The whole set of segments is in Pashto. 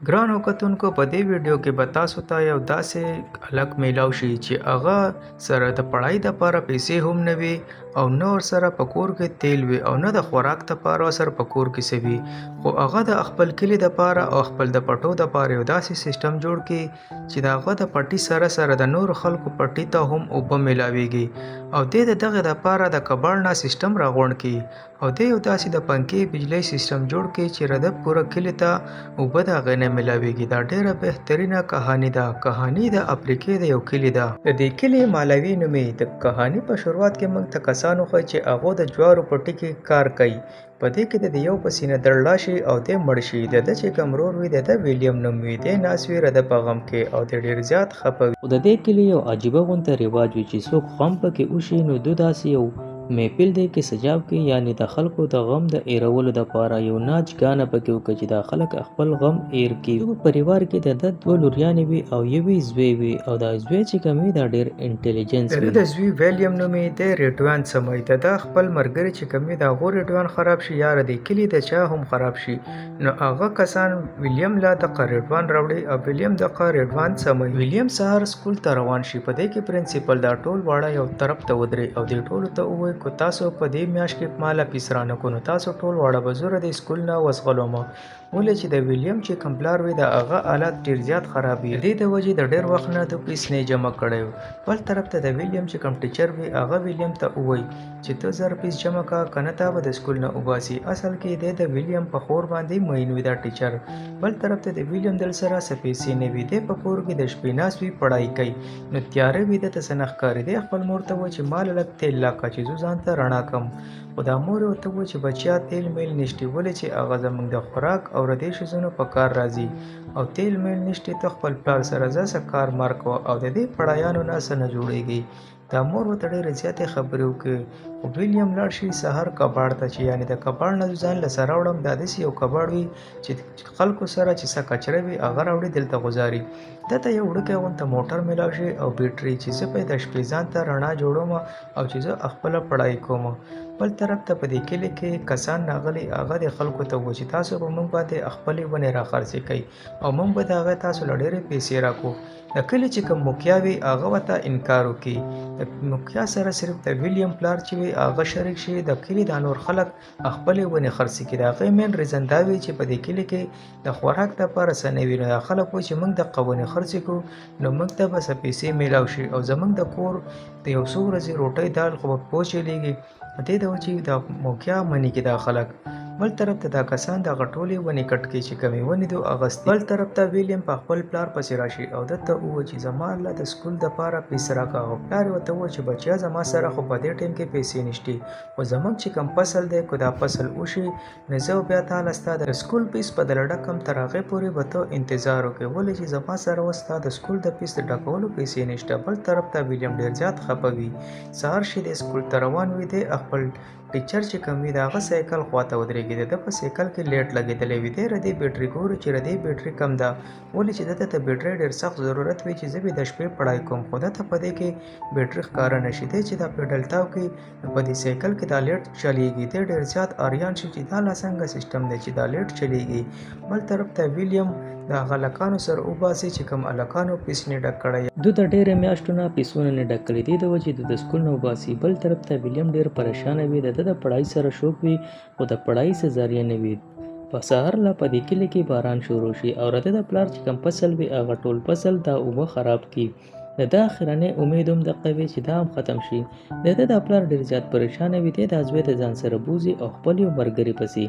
ګرانو کتونکو په دې ویډیو کې به تاسو ته یو داسې هلک میلاو شي چې هغه سره د پړای دپاره پیسې هم نه وي او نه ورسره په کور کې تیل وي او نه د خوراک دپاره ورسره په کور کې څه وي، خو هغه د خپل کلي دپاره او خپل د پټو دپاره یو داسې سیسټم جوړ کړي چې د هغه د پټي سره سره د نورو خلکو پټي ته هم اوبه میلاویږي او دی د دغې دپاره د کباړ نه سیسټم راغونډ کړي او دی یو داسې د پنکې بجلۍ سیسټم جوړ کړي چې د پوره کلي ته اوبه د هغې نه میلاویږي. دا ډیره بهترینه کهاني ده. کهاني د افریقې د یو کلي ده. د دې کلي مالوي نومې. د کهاني په شروعات کې موږ ته کسان وښیي چې هغوی د جوارو په ټي کې کار کوي. په دې کې د یو په سینه دړ شي او دی مړ شي. د ده چې کوم ورور وي د ده ویلیم نوم وي. دی ناست وي د په غم کې او دی ډېر زیات خفه وي. خو د دې کلي یو عجیبه غونته رواج وي چې څوک غم پکې وشي نو دو داسې یو محفل دی کې سجاو کې یعنی د خلکو د غم د ایرولو دپاره یو ناچ ګانه پکې وکړي چې دا خلک خپل غم ایر کړي. په پریوار کې د ده دوه لوریانې وي او یوې زوی وي او دا زوی چې کوم وي دا ډېر انټیلیجنس وي. د زوی ویلیم نومې دی ریډوان سموي. د ده خپل ملګري چې کوم وي د هغو ریډوان خراب شي یا د کلي د چا هم خراب شي نو هغه کسان ویلیم له دغه ریډوان راوړي او ویلیم دغه ریډوان سموي. ویلیم سهار سکول ته روان شي. په دې کې پرنسپل دا ټول واړه یو طرف ته ودرې او دې ټولو ته ووایي که تاسو په دې میاشت کې ماله فیس رانه کړو نو تاسو ټول واړه به زه د سکول نه وزغلوم. ولې چې د ویلیم چې کوم پلار وي د هغه حالات ډېر زیات خراب وي. د دې د وجې د ډېر وخت نه د فیس نه جمع کړی و. بل طرف ته د ویلیم چې کوم ټیچر وي هغه ویلیم ته ووایي چې ته زر فیس جمع کړه که نه تا به د سکول نه وباسي. اصل کې دی د ویلیم په خور باندې مین وي دا ټیچر. بل طرف ته د ویلیم دل سره څه پیسې نه وي. دی په کور کې د شپې ناست وي پړای کوي نو تیاره وي ده ته څه نه ښکاري. دی خپل مور ته وایي چې مال لږ تیل راکړه چې زه ځان ته رڼا کړم. خو دا مور ورته ووایي چې بچیا تیل میل نشته. ولې چې هغه زموږ د خوراک او ردې شیزونو په کار راځي او تیل میل نشته. ته خپل پلار سره ځه څه کار مار کوه او د دې پړایانو نه څه نه جوړیږي. دا مور ورته ډېرې زیاتې خبرې وکړي. خو ویلیم لاړ شي سهار کباړ ته چې یعنې د کباړ نه ځان له سره وړم. دا داسې یو کباړ وي چې خلکو سره چې څه کچره وي هغه راوړي دلته غوځاري. دته یو وړوکی غونته موټر میلاو شي او بیټرۍ چې زه به د شپې ځان ته رڼا جوړوم او چې زه خپله پړای کوم. بل طرف ته په دې کلي کې کسان راغلي هغه د خلکو ته وایي چې تاسو به موږ باندې خپلې ونې راخرڅې کوئ او موږ به د هغه تاسو له ډېرې پیسې راکړو. د کلي چې کوم مکیا وي هغه ورته انکار وکړي. د مکیا سره صرف د ویلیم پلار چې وي هغه شریک شي. د کلي دا نور خلک خپلې ونې خرڅې کړي. د هغې مین ریزن دا وي چې په دې کلي کې د خوراک دپاره څه نه وي نو دا خلک وایي چې موږ دغه ونې خرڅې کړو نو موږ ته به څه پیسې میلاو شي او زموږ د کور د یو څو ورځې روټۍ دال خو به پوچېږي. د دې د وجې د موکیا مني کې دا خلک. بل طرف ته دا کسان دغه ټولې ونې کټ کړي چې کومې ونې دو اغستې. بل طرف ته ویلیم په خپل پلار پسې راشي او دته ووایي چې زما له د سکول دپاره پیسې راکړه. او پلار یې ورته ووایي چې بچیا زما سره خو په دې ټایم کې پیسې نشتې خو زموږ چې کوم فصل دی که دا فصل وشي نو زه بیا تاله ستا د سکول فیس په دله ډکم تر هغې پورې به ته انتظار وکړې. ولې چې زما سره اوس ستا د سکول د فیس د ډکولو پیسې نشته. بل طرف ته ویلیم ډېر زیات خفه وي. سهار شي د سکول ته روان وي. دی خپل ټیچر چې کوم وي د هغه سایکل خواته ودرېږي. د ده په سایکل کې لیټ لګېدلی وي. دی ردې بیټرۍ ګوري چې ردې بیټرۍ کم ده. ولې چې دته ته بیټرۍ ډېر سخت ضرورت وي چې زه به د شپې پړای کوم خو دته په دې کې بیټرۍ ښکاره نه شي. دی چې دا پیډل تاو کړي نو په دې سایکل کې دا لیټ چلیږي. دی ډېر زیات اریان شي چې دا لا څنګه سیسټم دی چې دا لیټ چلیږي. بل طرف ته ویلیم د هغه هلکانو سره وباسي چې کوم هلکانو فیس نه ډک کړی. دو د ډېرې میاشتو نه فیسونه نه ډک کړي. دې د وجې د سکول نه وباسي. بل طرف ته ویلیم ډېر پریشانه وي. د ده د پړای سره شوق وي خو د پړای څه ذریعه نه وي. په سهار لا په دې کلي کې باران شروع شي او د ده د پلار چې کوم فصل وي هغه ټول فصل دا اوبه خراب کړي. د ده اخرنی امید هم دغه وي چې دا هم ختم شي. د ده د پلار ډېر زیات پریشانه وي. دی د زوی د ځان سره بوځي او خپل یو ملګري پسې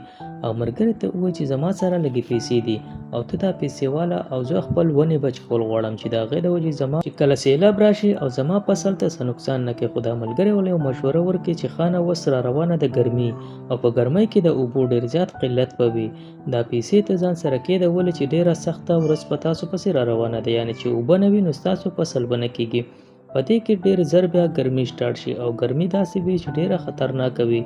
او ملګري ته ووایي چې زما سره لږې پیسې دي او ته دا پیسې واله او زه خپل ونې بچ کول غواړم چې د هغې د وجې زما چې کله سیلاب راشي او زما فصل ته څه نقصان نه کوي. خو دا ملګری ولې یو مشوره ورکړي چې خانه اوس را روانه د ګرمي او په ګرمۍ کې د اوبو ډېر زیات قلت به وي. دا پیسې ته ځان سره کېږده ولې چې ډېره سخته ورځ په تاسو پسې را روانه ده یعنې چې اوبه نه وي نو ستاسو فصل به نه کېږي. په دې کې ډېر زر بیا ګرمي سټارټ شي او ګرمي داسې وي چې ډېره خطرناکه وي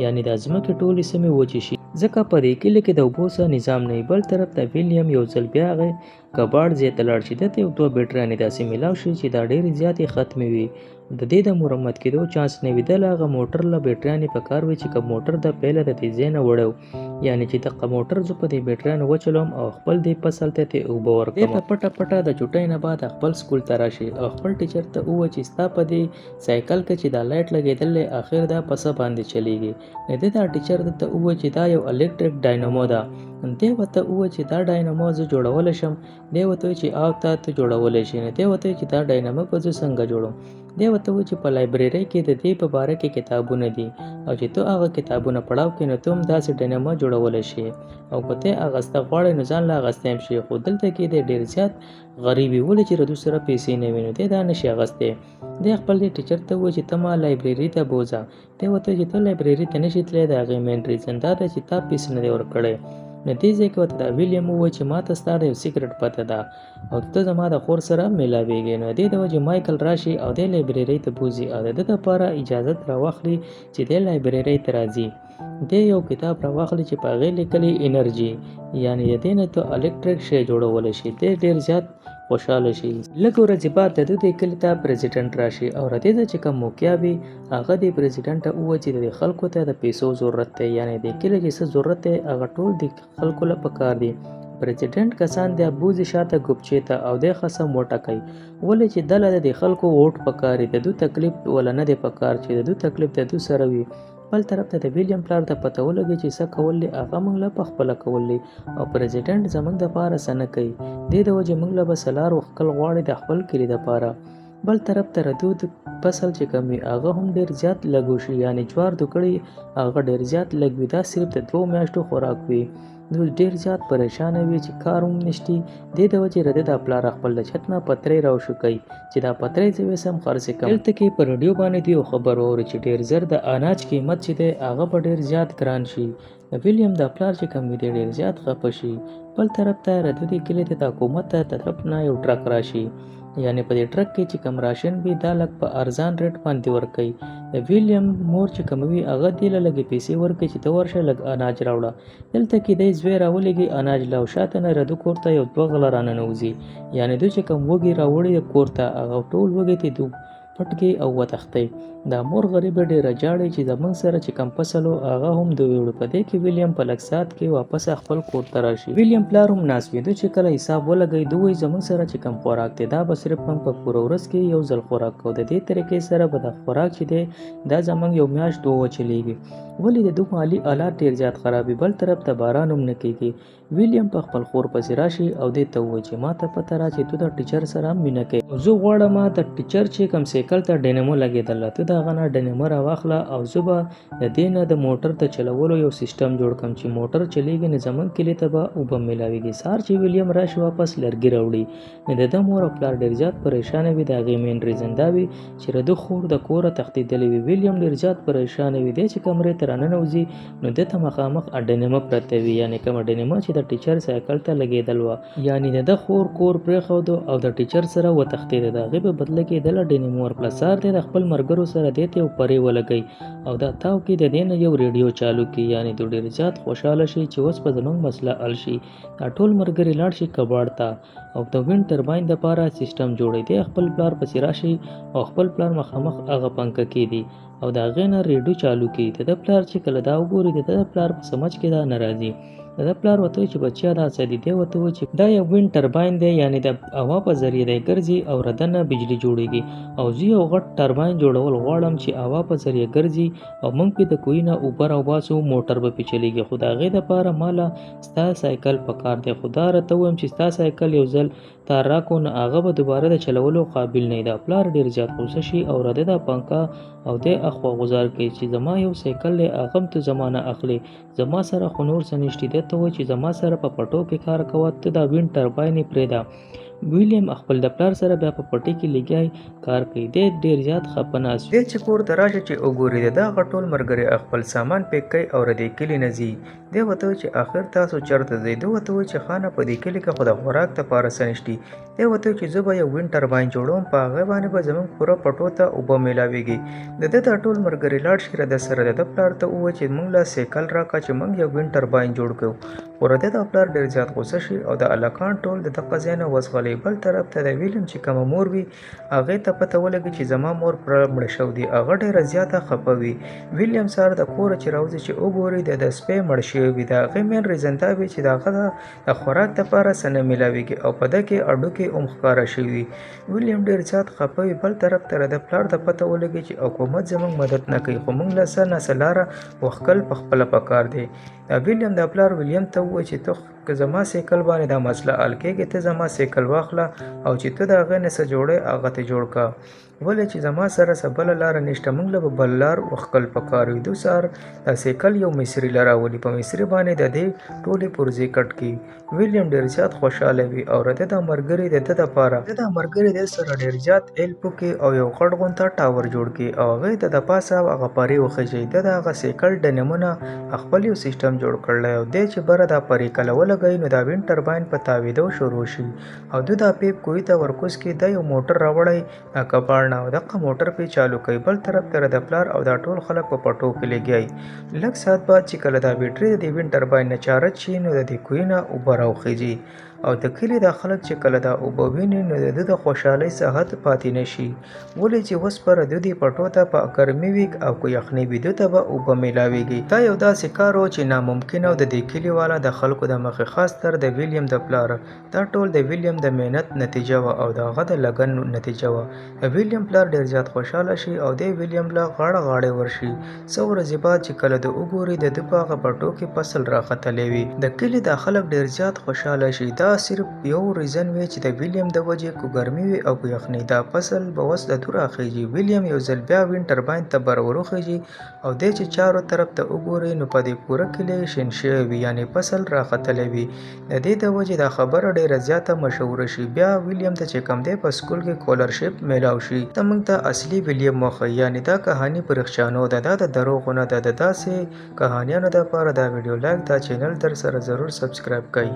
یعنې د ځمکې ټولې سیمې وچې شي. ځکه په دې کلي کې د اوبو څه نظام نه وي. بل طرف ته ویلیم یو ځل بیا هغې کباړ ځای ته لاړ چې دته یو دوه بیټریانې داسې میلاو شي چې دا ډېرې زیاتې ختمې وي. د دې د مرمت کېدو چانس نه وي. دله هغه موټر له بیټریانې په کار وي چې کوم موټر د پیله د دې ځای نه وړی و. یعنې چې دغه موټر زه په دې بیټریانو وچلوم او خپل دې فصل ته ترې اوبه ورکړم. دې ته پټه پټه د چوټۍ نه بعد خپل سکول ته راشي او خپل ټیچر ته ووایي چې ستا په دې سایکل کې چې دا لایټ لګېدل دی اخر دا په څه باندې چلیږي. نو د دا ټیچر درته ووایي چې دا یو الکتریک ډاینامو ده. دی ورته ووایي چې دا ډاینامو زه جوړولی شم. دی ورته وایي چې او ته جوړولی شي. نو دی ورته وایي چې دا ډاینامو به زه څنګه جوړوم. دی ورته وایي چې په لایبررۍ کې د دې په باره کې کتابونه دي او چې ته هغه کتابونه پړاو کې نو ته هم داسې ډاینامو جوړولی شي او که ته اغسته غواړې نو ځان له اغستی هم شي. خو دلته کې دی ډېر زیات غریب وي ولې چې ردو سره پیسې نه وي نو دی دا نشي اغستی. دی خپل دې ټیچر ته وایي چې ته ما لایبررۍ ته بوځه. دی ورته وایي چې ته لایبررۍ ته نشي تللی. د هغې مین ریزن دا ده چې تا پیسې نه دی ورکړی. نو دې ځای کې ورته دا ویلیم ووایي چې ما ته ستا د یو سیکرټ پته ده او ته زما د خور سره میلاویږې. نو دې د وجې مایکل راشي او دی لایبررۍ ته بوځي او د ده دپاره اجازت راواخلي چې دی لایبررۍ ته راځي. دی یو کتاب راواخلي چې په هغې لیکلي انرژي یعنې د دې نه ته الکتریک شی جوړولی شي. دی ډېر زیات خوشحاله شي. لږ ورځې بعد د ده دې کلي ته پریزیډنټ راشي او د دې ته چې کوم موقعه وي هغه دې پریزیډنټ ته ووایي چې د خلکو ته د پیسو ضرورت دی. یعنې د کلي چې څه ضرورت دی هغه ټول د خلکو له پکار دي. پریزیډنټ کسان دی بوځي شاته ګوبچې ته او دی خصم وټکوي ولې چې دله د خلکو ووټ پکار دی. د دوی تکلیف وله نه دی پکار چې د دوی تکلیف د دوی سره وي. بل طرف ته د ویلیم پلار ته پته ولګي چې څه کول دی هغه موږ له پخپله کول دی او پریزیډنټ زموږ دپاره څه نه کوي. دې د وجې موږ له به سلار وښکل غواړي د خپل کلي دپاره. بل طرف ته ردو د فصل چې کوم وي هغه هم ډېر زیات لږ وشي. یعنې جوار دوکړی هغه ډېر زیات لږ وي. دا صرف د 2 میاشتو خوراک وي. دوی ډېر زیات پریشانه وي چې کار هم نشتی. دې د وجې رده دا پلار خپل د چھت نه پتری راوشوکوي چې دا پتری زه ویسم خرڅ کړم. دلته کې په رډیو باندې دی یو خبر واوري چې ډېر زر د اناج قیمت چې دی هغه به ډېر زیات ګران شي. ویلیم دا پلار چې کوم وي دی ډېر زیات خفه شي. بل طرف ته رده دې کلي ته د حکومت طرف نه یو ټرک راشي. یعنې په دې ټرک کې چې کوم راشن وي دا لږ په ارزان ریټ باندې ورکوي. د ویلیم مور چې کوم وي هغه دې له لږې پیسې ورکوي چې ته ورشه لږ اناج راوړه. دلته کې دی زوی راولېږي اناج له او شاته نه رده کور ته یو 2 غله راننوځي. یعنې دوی چې کوم وږي راوړي کور ته هغه ټول وږي ته دوی پټ او وتښتي. دا مور غریبه ډېره جاړي چې زموږ سره چې کوم فصل و هغه هم د ویوړو. په دې کې ویلیم په لږ ساعت کې واپس خپل کور ته راشي. ویلیم پلار هم ناست وي. دوی چې کله حساب ولګوي دوی وایي زموږ سره چې کوم خوراک دی دا به صرف موږ په پوره ورځ کې یو ځل خوراک کوو. د دې طریقې سره به دا خوراک چې دی دا زموږ یو میاشت 2 وچلیږي. ولې د دوی مالي حالات ډېر زیات خراب وي. بل طرف ته باران هم نه کېږي. ویلیم په خپل خور پسې راشي او دې ته ووایي چې ما ته پته را چې تو د ټیچر سره مینه کوې او زه غواړم د ټیچر چې کوم سایکل ته ډینامو لګېدله ته د هغه نه ډینامو راواخله او زه به د دې نه د موټر ته چلولو یو سیسټم جوړ کړم چې موټر چلیږي نو زموږ کلي ته به اوبه میلاویږي. سهار چې ویلیم راشي واپس لرګي راوړي نو د ده مور او پلار ډېر زیات پریشانه وي. د هغې مین ریزن دا وي چې د ده خور د کوره تښتېدلې وي. ویلیم ډېر زیات پریشانه وي. دی چې کمرې ته راننوځي نو ده ته مخامخ ډینامو پرته وي. یعنې کومه ډینامو چې د ټیچر سایکل ته لګېدل وه. یعنې د ده خور کور پرېښودو او د ټیچر سره وتښتېده. د هغې په بدله کې دله ډینامو ورکړه. سهار دی د خپل ملګرو سره دې ته یو پرې ولګوي او دا تاو کې د دې نه یو ریډیو چالو کړي. یعنې دوی ډېر زیات خوشحاله شي چې اوس به زموږ مسله حل شي. دا ټول ملګري لاړ شي کباړ ته او د وینډ ټرباین دپاره سیسټم جوړوي. دی خپل پلار پسې راشي او خپل پلار مخامخ هغه پنکه کېږدي او د هغې نه ریډیو چالو کړي. د ده پلار چې کله دا وګوري د ده پلار په سمجھ کې دا نه راځي. د ده پلار ورته وایي چې بچیا دا څه دي. دی ورته وایي چې دا یو وینډ ټرباین دی یعنې د هوا په ذریعه دی ګرځي او رده نه بجلي جوړېږي او زه یو غټ ټرباین جوړول غواړم چې هوا په ذریعه ګرځي او موږ پې د کوهي نه اوبه راوباسو موټر به پې چلیږي. خو د هغې دپاره ماله ستا سایکل پکار دی. خو دا راته ووایم چې ستا سایکل یو ځل تا راکړو نو هغه به دوباره د چلولو قابل نه وي. دا پلار ډېر زیات غوسه شي او رده دا پنکه او دی اخوا غوزار کوي چې زما یو سایکل دی هغه هم ته زما نه اخلې. زما سره خو نور څه نشته. دی ته وایي چې زما سره په پټو کې کار کوه ته دا وینډ ټرباین یې پرېږده. ویلیم خپل د پلار سره بیا په پټي کې لګیای کار کوي. دی ډیر زیات خپه ناست وي. دی چې کور ته راشي چې وګوري د دغه ټول ملګري خپل سامان پیک کوي او د دې کلي نه ځي. دی ورته وایي چې آخر تاسو چېرته ځئ؟ ده ورته وایي چې خانه په دې کلي کې خو د خوراک دپاره څه نشتي. دی ورته وایي چې زه به یو وینډ ټرباین جوړوم، په هغې باندې به زموږ پوره پټو ته اوبه میلاویږي. د ده دا ټول ملګري لاړ شي د ده سره. د ده پلار ته ووایي چې موږ له سایکل راکړه چې موږ یو وینډ ټرباین جوړ کړو. خو د ده پلار ډېر زیات غوسه شي او د هلکان ټول د دغه ځای نه وځغلي. بل طرف ته د ویلیم چې کومه مور وي هغې ته پته ولګي چې زما مور مړه شوې دي. هغه ډېره زیاته خفه وي. ویلیم سهار د کوره چې راوځي چې وګوري د سپی مړ شوی وي. د هغې مین ریزن دا وي چې د هغه د خوراک دپاره څه نه میلاویږي او په ده کې هډوکي هم ښکاره شوي وي. ویلیم ډېر زیات خفه وي. بل طرف ته د پلار ته پته ولګي چې حکومت زموږ مدد نه کوي، خو موږ له څه نه څه لاره وښکل پخپله پکار دی. ویلیم د پلار ویلیم ته ووایي چې ته که زما سایکل باندې دا مسله حل کېږي، ته زما سایکل واخله او چې ته د هغې نه څه جوړی هغه ته جوړ کړه. ولې چې زما سره څه بله لاره نشته، موږ له به بل لار وښکل پکار وي. دوی سهار د سایکل یو مصري له راولي، په مصري باندې د دې ټولې پرزې کټ کړي. ویلیم ډېر زیات خوشحاله وي او د ده د ملګري د ده دپاره د ملګري د سره ډېر زیات هیلپ وکړي او یو غټ غونته ټاور جوړ کړي او هغې ته د پاسه هغه پرې وخیژي. د هغه سایکل ډنمونه خپل یو سیسټم جوړ کړلی او دی چې بره دا پرې کله ولګوي نو دا وینډ ټرباین په تاوېدو شروع شي او دوی دا پیپ کوهي ته ورکوز کړي. دا یو موټر راوړی کباړ نه او دغه موټر پې چالو کوي. بل طرف ته د پلار او دا ټول خلک په پټو کې لګیایي. لږ ساعت بعد چې کله دا بیټرۍ د دې وینډ ټرباین نه چارج شي نو د دې کوهي نه اوبه راوخیږي او د کلي دا خلک چې کله دا اوبه ویني نو د ده د خوشحالۍ څه حد پاتې نه شي. ولې چې اوس پر دوی دې پټو ته په ګرمي وي او که یخني وي دوی ته به اوبه میلاویږي. دا یو داسې کار و چې ناممکن او د دې کلیواله د خلکو د مخې خاص تر د ویلیم د پلار. دا ټول د ویلیم د محنت نتیجه وه او د هغه د لګن نتیجه وه. د ویلیم پلار ډېر زیات خوشحاله شي او دی ویلیم له غاړه غاړې ورشي. څو ورځې بعد چې کله د وګوري د ده په هغه پټو کې فصل راختلی وي. د کلي دا خلک ډېر زیات خوشحاله شي. دا صرف یو ریزن وي چې د ویلیم د وجې که ګرمي وي او که یخني دا فصل به اوس د دوی راخیږي. ویلیم یو ځل بیا وینډ ټرباین ته بر وروخیږي او دی چې چارو طرف ته وګوري نو په دې پوره کلي شین شوی وي، یعنې فصل راختلی وي. د دې د وجې دا خبره ډېره زیاته مشهوره شي. بیا ویلیم ته چې کوم دی په سکول کې کولرشپ میلاو شي. ته موږ ته اصلي ویلیم وښیي، یعنې دا کهاني په رښتیانو ده، دا د دروغو نه ده. د داسې کهانیانو دپاره دا ویډیو لایک، دا چینل در سره ضرور سبسکرایب کړئ.